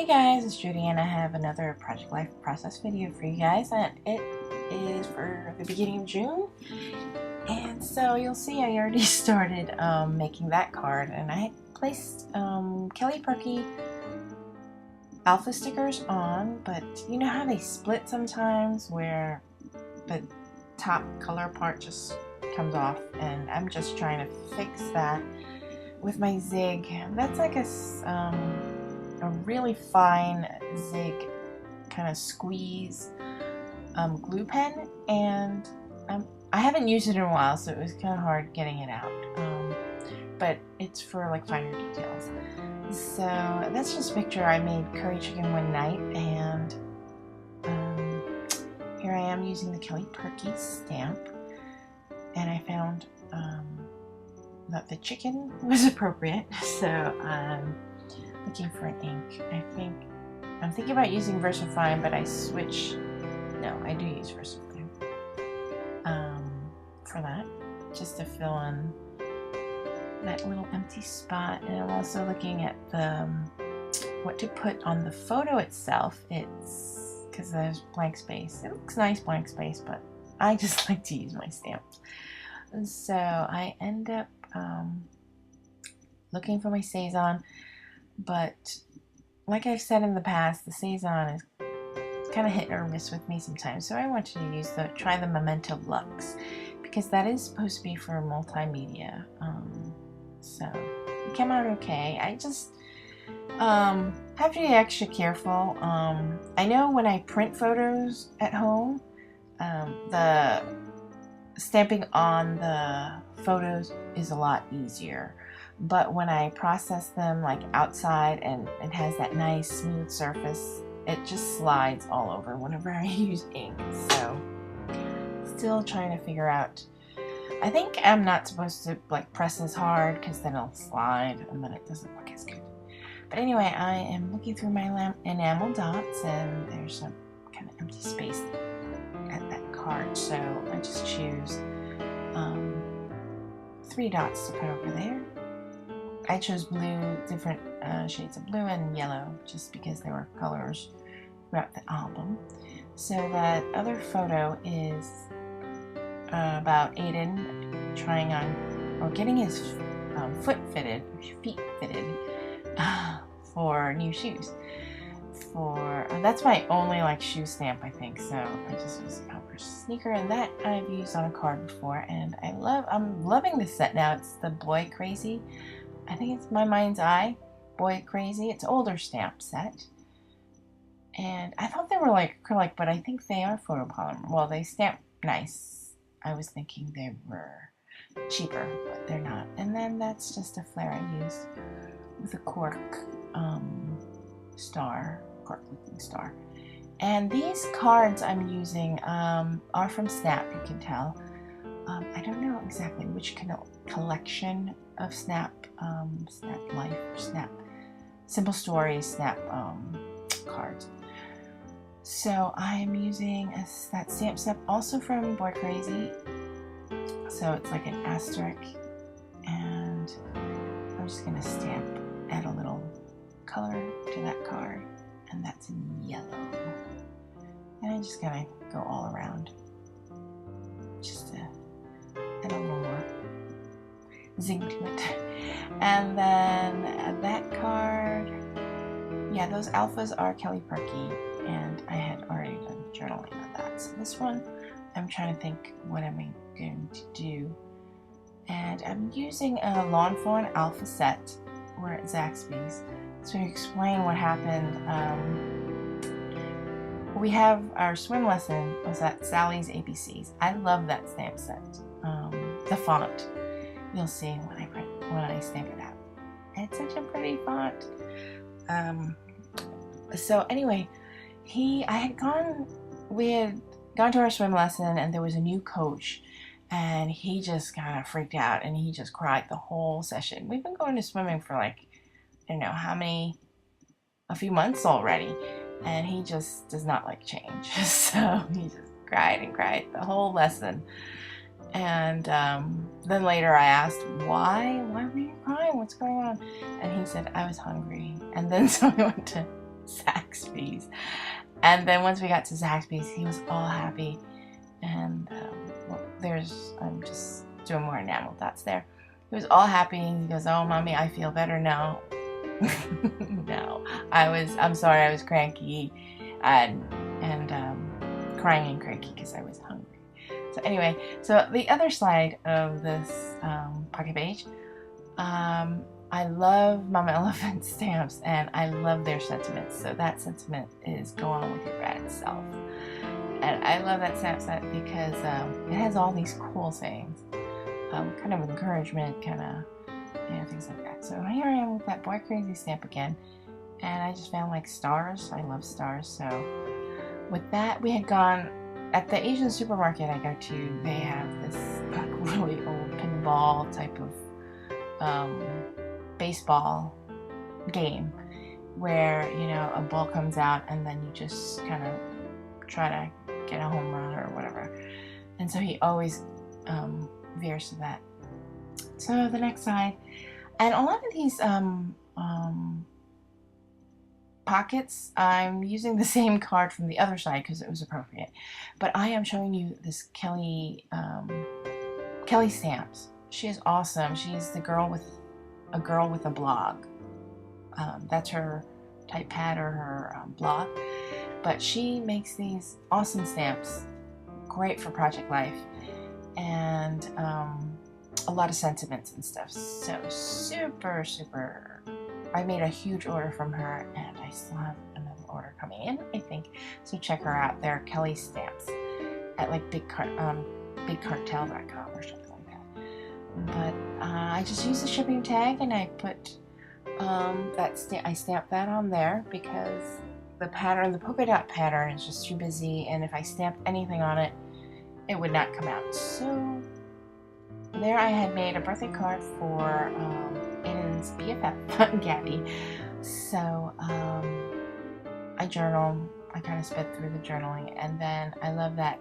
Hey guys, it's Judy and I have another Project Life Process video for you guys, and it is for the beginning of June. And so you'll see I already started making that card, and I placed Kelly Purkey alpha stickers on, but you know how they split sometimes where the top color part just comes off, and I'm just trying to fix that with my Zig. That's like a really fine Zig kind of squeeze glue pen, and I haven't used it in a while, so it was kind of hard getting it out, but it's for like finer details. So that's just a picture I made curry chicken one night, and here I am using the Kelly Purkey stamp, and I found that the chicken was appropriate, so I'm looking for an ink. I'm thinking about using VersaFine, but I switch. No, I do use VersaFine for that, just to fill in that little empty spot. And I'm also looking at the what to put on the photo itself. It's because there's blank space. It looks nice, blank space, but I just like to use my stamps. And so I end up looking for my Cezanne, but like I've said in the past, the Cezanne is kind of hit or miss with me sometimes. So I wanted to try the Memento Lux, because that is supposed to be for multimedia. So it came out okay. I just have to be extra careful. I know when I print photos at home, the stamping on the photos is a lot easier, but when I process them like outside and it has that nice smooth surface, it just slides all over whenever I use ink. So still trying to figure out. I think I'm not supposed to like press as hard, because then it'll slide and then it doesn't look as good. But anyway, I am looking through my enamel dots, and there's some kind of empty space at that card, so I just choose 3 dots to put over there. I chose blue, different shades of blue and yellow, just because there were colors throughout the album. So that other photo is about Aiden trying on or getting his feet fitted for new shoes. That's my only like shoe stamp, I think. So I just use a Converse sneaker, and that I've used on a card before, and I'm loving this set now. It's the Boy Crazy. I think it's My Mind's Eye Boy Crazy. It's an older stamp set, and I thought they were like acrylic, but I think they are photopolymer. Well, they stamp nice. I was thinking they were cheaper, but they're not. And then that's just a flare I used with a cork looking star. And these cards I'm using are from Snap, you can tell. I don't know exactly which collection of Snap, Snap Life, or Snap Simple Stories, Snap cards. So I'm using that stamp set also from Boy Crazy. So it's like an asterisk, and I'm just going to add a little color to that card, and that's in yellow. And I'm just going to go all around just to add a little more zing to it. And then that card, yeah, those alphas are Kelly Purkey, and I had already done journaling on that. So this one, I'm trying to think what am I going to do. And I'm using a Lawn Fawn alpha set. We're at Zaxby's. So to explain what happened, we have our swim lesson was at Sally's ABCs. I love that stamp set. The font, you'll see when I stamp it out. It's such a pretty font. So anyway, we had gone to our swim lesson, and there was a new coach, and he just kind of freaked out, and he just cried the whole session. We've been going to swimming for like, I don't know how many, a few months already, and he just does not like change. So he just cried and cried the whole lesson. And then later I asked, why were you crying? What's going on? And he said, I was hungry. And then so we went to Zaxby's. And then once we got to Zaxby's, he was all happy. And well, I'm just doing more enamel dots there. He was all happy, and he goes, "Oh, mommy, I feel better now." No, I'm sorry, I was cranky and crying and cranky because I was hungry. So anyway, so the other side of this pocket page, I love Mama Elephant stamps, and I love their sentiments. So that sentiment is "Go on with your bad self." And I love that stamp set because it has all these cool sayings, kind of encouragement, kind of, things like that. So here I am with that Boy Crazy stamp again, and I just found like stars. I love stars. So with that, we had gone at the Asian supermarket I go to. They have this like really old pinball type of baseball game where a ball comes out and then you just kind of try to get a home run or whatever. And so he always veers to that. So the next side, and a lot of these pockets, I'm using the same card from the other side because it was appropriate. But I am showing you this Kelly Stamps. She is awesome. She's a girl with a blog. That's her typepad or her blog. But she makes these awesome stamps, great for Project Life, and a lot of sentiments and stuff. So super, super. I made a huge order from her, and I still have another order coming in, I think. So check her out. They're Kelly Stamps at like bigcartel.com or something like that. But I just used the shipping tag, and I put I stamped that on there because the pattern, the polka dot pattern, is just too busy, and if I stamped anything on it, it would not come out. So there I had made a birthday card for Aiden's BFF, Gabby. So I journal. I kind of sped through the journaling, and then I love that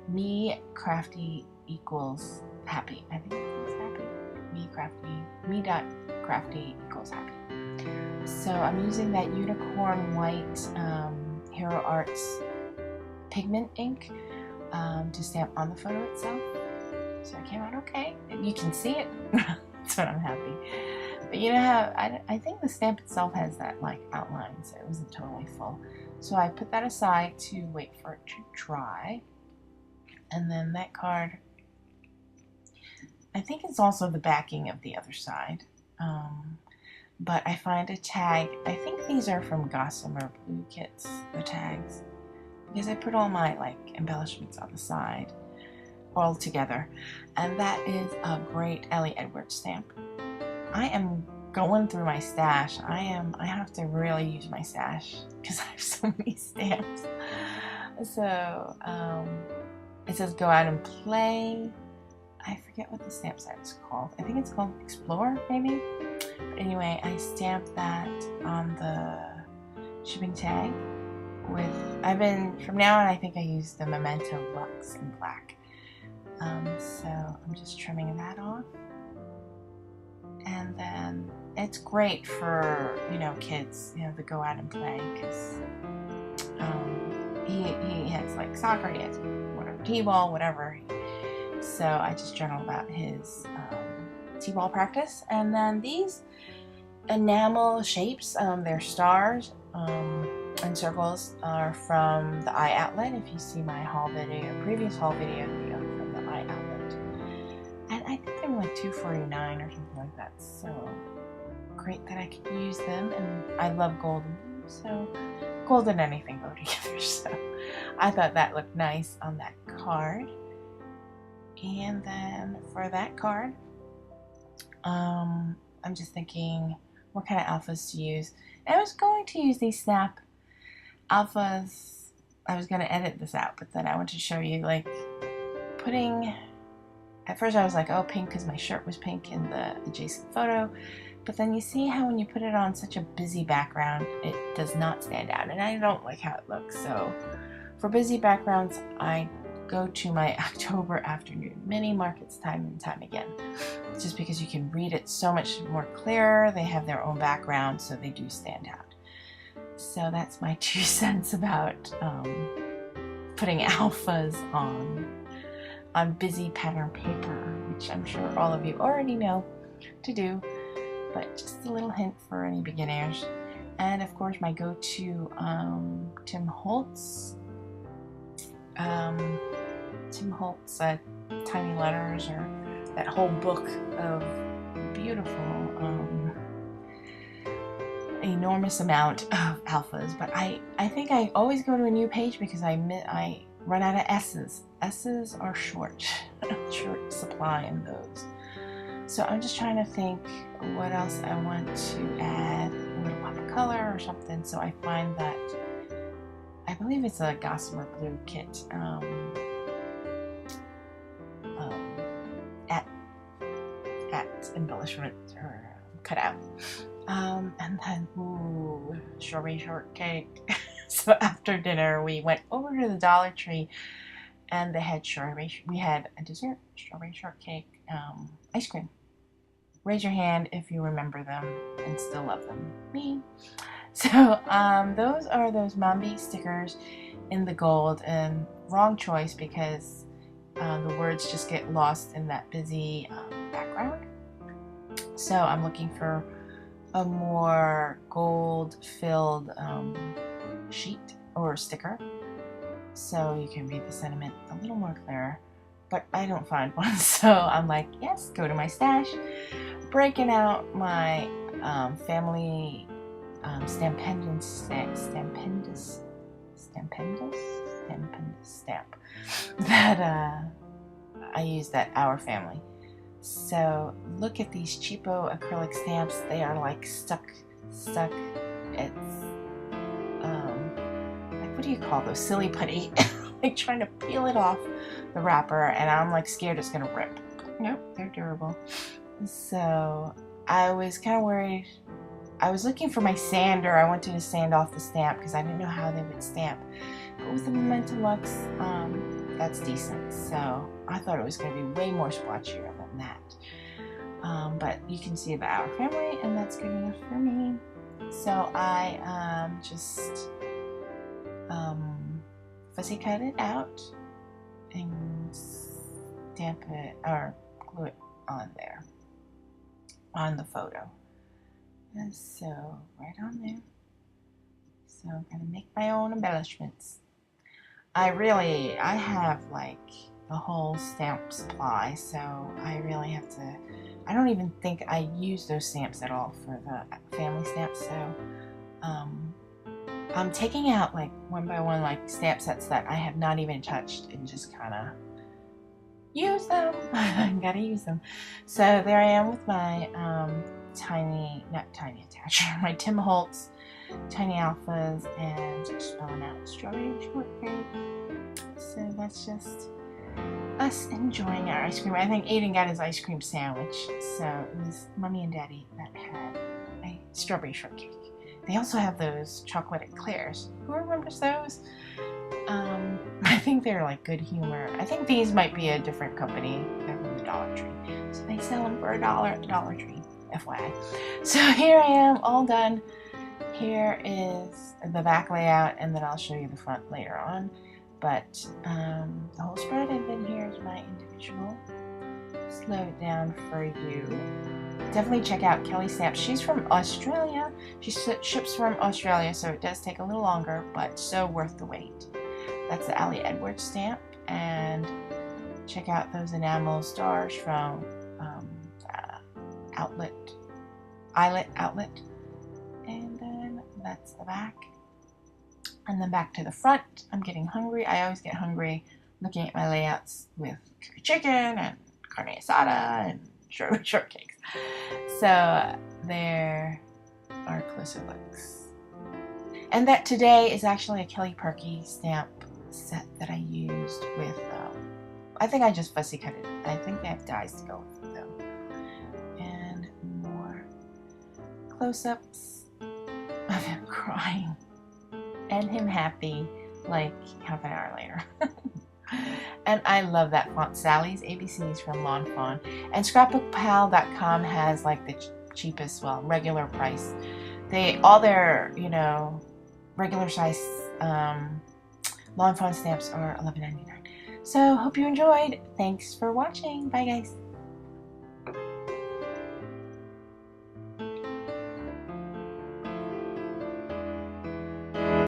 me crafty equals happy. I think it's happy. Me dot crafty equals happy. So I'm using that unicorn white Hero Arts pigment ink to stamp on the photo itself. So it came out okay. You can see it. That's what I'm happy. But you know how I think the stamp itself has that like outline, so it wasn't totally full. So I put that aside to wait for it to dry. And then that card, I think it's also the backing of the other side. But I find a tag. I think these are from Gossamer Blue Kits, the tags, because I put all my like embellishments on the side all together. And that is a great Ellie Edwards stamp. I am going through my stash. I have to really use my stash because I have so many stamps. So it says "Go out and play." I forget what the stamp set is called. I think it's called Explore, maybe. But anyway, I stamped that on the shipping tag from now on, I think I use the Memento Lux in black. So I'm just trimming that off. And then it's great for, kids, to go out and play, because he has like soccer, he has whatever, t-ball, whatever. So I just journal about his t-ball practice. And then these enamel shapes, they're stars and circles, are from the Eye Outlet. If you see my previous haul video from the Eye Outlet. And I think they were like $2.49 or something like that. So great that I could use them. And I love gold, so gold and anything go together. So I thought that looked nice on that card. And then for that card, I'm just thinking what kind of alphas to use. And I was going to use these Snap alphas. I was going to edit this out, but then I want to show you, like, at first I was like, oh, pink, because my shirt was pink in the adjacent photo. But then you see how when you put it on such a busy background, it does not stand out. And I don't like how it looks. So for busy backgrounds, I go to my October afternoon mini markets time and time again, just because you can read it so much more clearer. They have their own background, so they do stand out. So that's my 2 cents about putting alphas on busy pattern paper, which I'm sure all of you already know to do, but just a little hint for any beginners. And of course my go-to Tim Holtz Tiny Letters, or that whole book of beautiful enormous amount of alphas. But I think I always go to a new page because I run out of S's. S's are short supply in those. So I'm just trying to think what else I want to add, a little pop of color or something. So I find that, I believe it's a Gossamer Blue kit at Embellishment or Cutout. And then, ooh, strawberry shortcake. So after dinner we went over to the Dollar Tree and they had we had a dessert, strawberry shortcake, ice cream. Raise your hand if you remember them and still love them. Me. So those are those Mombi stickers in the gold, and wrong choice because the words just get lost in that busy background. So I'm looking for a more gold filled sheet or sticker so you can read the sentiment a little more clearer, but I don't find one. So I'm like, yes, go to my stash, breaking out my family Stampendous stamp that I used at Our Family. So look at these cheapo acrylic stamps. They are like stuck. It's like, what do you call those? Silly putty. Like trying to peel it off the wrapper, and I'm like scared it's gonna rip. Nope, they're durable. So I was kind of worried. I was looking for my sander. I wanted to sand off the stamp because I didn't know how they would stamp. But with the Memento Lux, that's decent. So I thought it was going to be way more splotchier than that. But you can see the Our Family, and that's good enough for me. So I just fussy cut it out and stamp it or glue it on there on the photo. And so right on there. So I'm gonna make my own embellishments. I have like a whole stamp supply, so I really have to, I don't even think I use those stamps at all for the family stamps. So I'm taking out like one by one like stamp sets that I have not even touched and just kind of use them. Gotta use them. So there I am with my not tiny attacher, my Tim Holtz Tiny Alphas, and spelling out strawberry shortcake. So that's just us enjoying our ice cream. I think Aiden got his ice cream sandwich, so it was Mommy and Daddy that had a strawberry shortcake. They also have those chocolate eclairs. Who remembers those? I think they're like Good Humor. I think these might be a different company. They're from the Dollar Tree. So they sell them for $1 at the Dollar Tree, FYI. So here I am, all done. Here is the back layout, and then I'll show you the front later on. But the whole spread, and then here's my individual. Slow it down for you. Definitely check out Kelly Stamps. She's from Australia. She ships from Australia, so it does take a little longer, but so worth the wait. That's the Ali Edwards stamp, and check out those enamel stars from Eyelet Outlet. And then that's the back. And then back to the front. I'm getting hungry. I always get hungry looking at my layouts with curry chicken and carne asada and strawberry shortcakes. So there are closer looks. And that today is actually a Kelly Perky stamp set that I used with, I think I just fussy cut it. I think they have dies to go with them. And more close-ups of him crying and him happy like half an hour later. And I love that font. Sally's ABCs from Lawn Fawn. And scrapbookpal.com has like the cheapest, well, regular price. All their, regular size Lawn Fawn stamps are $11.99. So hope you enjoyed. Thanks for watching. Bye guys.